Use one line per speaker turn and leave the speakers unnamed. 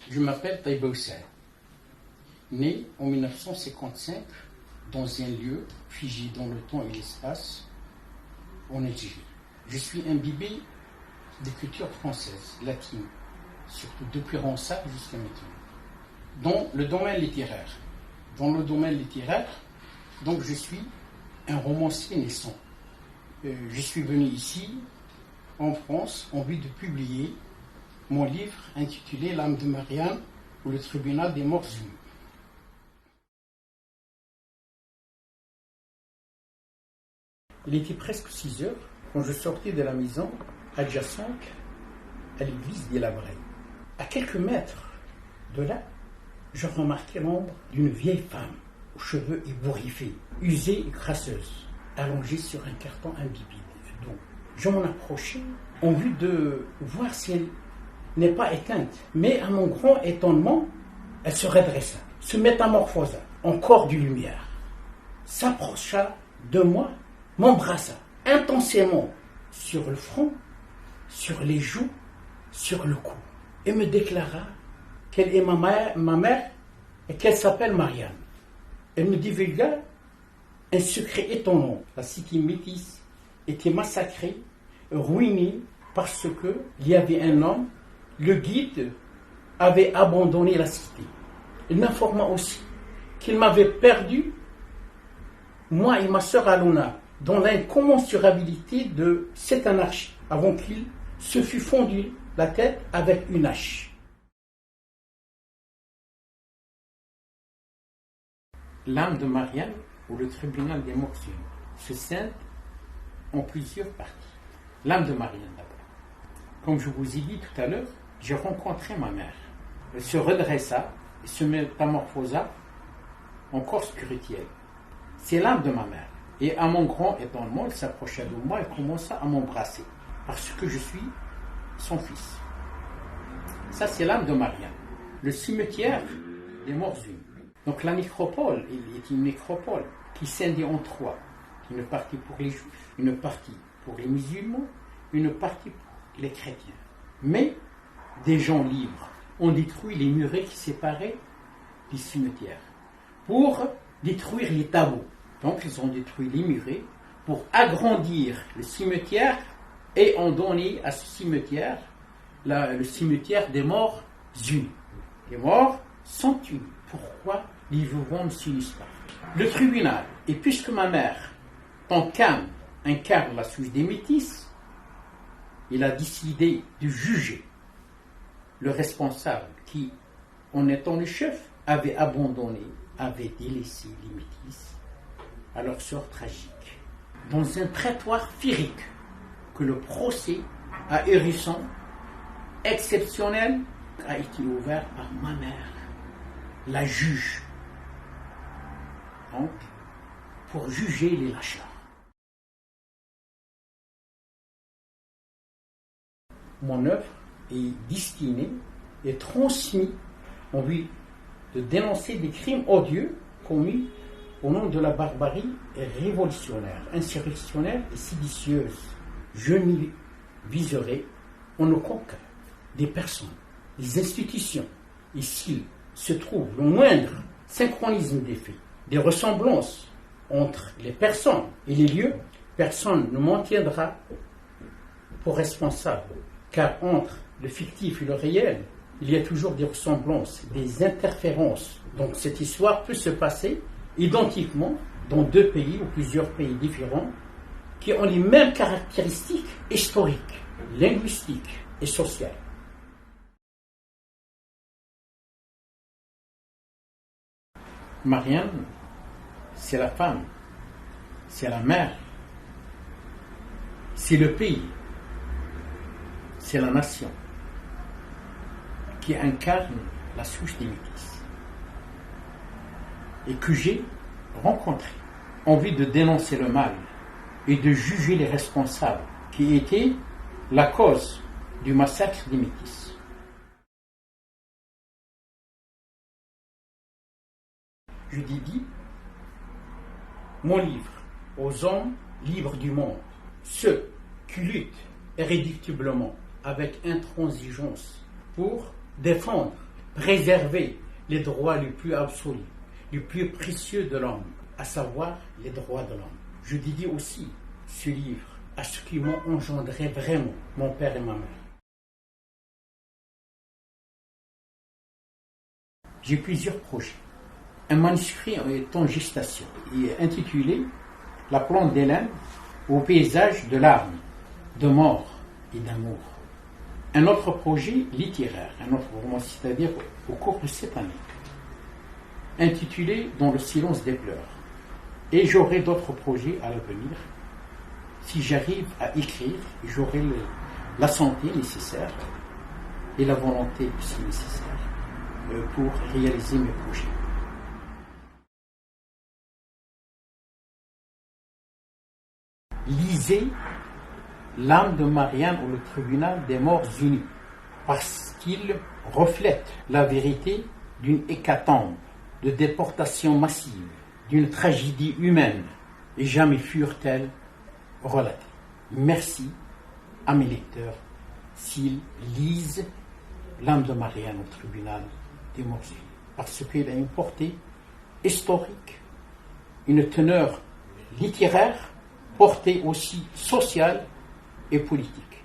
Je m'appelle Taïba Hussein, né en 1955 dans un lieu figé dans le temps et l'espace en Algérie. Je suis imbibé des cultures françaises, latines, surtout depuis Ronsard jusqu'à maintenant. Dans le domaine littéraire, donc je suis un romancier naissant. Je suis venu ici, en France, en vue de publier mon livre intitulé L'âme de Marianne ou le tribunal des morts humains. Il était presque 6 heures quand je sortais de la maison adjacente à l'église des Labrailles. À quelques mètres de là, je remarquai l'ombre d'une vieille femme aux cheveux ébouriffés, usée et crasseuse, allongée sur un carton imbibé d'eau. Je m'en approchai en vue de voir si elle n'est pas éteinte. Mais à mon grand étonnement, elle se redressa, se métamorphosa en corps de lumière, s'approcha de moi, m'embrassa intensément sur le front, sur les joues, sur le cou, et me déclara qu'elle est ma mère et qu'elle s'appelle Marianne. Elle me divulgua un secret étonnant. La cité métisse était massacrée, ruinée, parce qu'il y avait un homme, le guide, avait abandonné la cité. Il m'informa aussi qu'il m'avait perdu, moi et ma sœur Alona, dans l'incommensurabilité de cette anarchie, avant qu'il se fût fondu la tête avec une hache. L'âme de Marianne, ou le tribunal des morts se scinde en plusieurs parties. L'âme de Marianne d'abord. Comme je vous ai dit tout à l'heure, j'ai rencontré ma mère. Elle se redressa et se métamorphosa en corps spirituel. C'est l'âme de ma mère. Et à mon grand étonnement, elle s'approcha de moi et commença à m'embrasser, parce que je suis son fils. Ça, c'est l'âme de Marianne. Le cimetière des morts humains. Donc la nécropole, il est une nécropole qui scindait en trois. Une partie pour les juifs, une partie pour les musulmans, une partie pour les chrétiens. Mais des gens libres ont détruit les murets qui séparaient les cimetières pour détruire les tabous. Donc ils ont détruit les murets pour agrandir le cimetière et ont donné à ce cimetière le cimetière des morts unis. Les morts sont unis. Pourquoi les vivants ne s'unissent pas? Le tribunal, et puisque ma mère, incarne la souche des métis, il a décidé de juger le responsable qui, en étant le chef, avait abandonné, avait délaissé les métis à leur sort tragique. Dans un prétoire féerique que le procès à Hérisson, exceptionnel, a été ouvert par ma mère, la juge, donc pour juger les lâchards. Mon œuvre est destinée et transmise en vue de dénoncer des crimes odieux commis au nom de la barbarie révolutionnaire, insurrectionnelle et séditieuse. Je n'y viserai en aucun cas des personnes, des institutions, et s'il se trouve le moindre synchronisme des faits, des ressemblances entre les personnes et les lieux, personne ne m'en tiendra pour responsable, car entre le fictif et le réel, il y a toujours des ressemblances, des interférences. Donc cette histoire peut se passer identiquement dans deux pays ou plusieurs pays différents qui ont les mêmes caractéristiques historiques, linguistiques et sociales. Marianne, c'est la femme, c'est la mère, c'est le pays, c'est la nation qui incarne la souche des métis et que j'ai rencontré en vue de dénoncer le mal et de juger les responsables qui étaient la cause du massacre des métis. Je dédie mon livre aux hommes libres du monde, ceux qui luttent irréductiblement avec intransigeance pour défendre réserver les droits les plus absolus, les plus précieux de l'homme, à savoir les droits de l'homme. Je dédie aussi ce livre à ceux qui m'ont engendré vraiment, mon père et ma mère. J'ai plusieurs projets. Un manuscrit est en gestation et est intitulé La plante d'Hélène au paysage de larmes, de mort et d'amour. Un autre projet littéraire, un autre roman, c'est-à-dire au cours de cette année, intitulé Dans le silence des pleurs. Et j'aurai d'autres projets à l'avenir. Si j'arrive à écrire, j'aurai la santé nécessaire et la volonté aussi nécessaire pour réaliser mes projets. Lisez L'âme de Marianne ou le tribunal des morts unis, parce qu'il reflète la vérité d'une hécatombe, de déportation massive, d'une tragédie humaine, et jamais furent-elles relatées. Merci à mes lecteurs s'ils lisent L'âme de Marianne au tribunal des morts unis, parce qu'il a une portée historique, une teneur littéraire, portée aussi sociale et politique.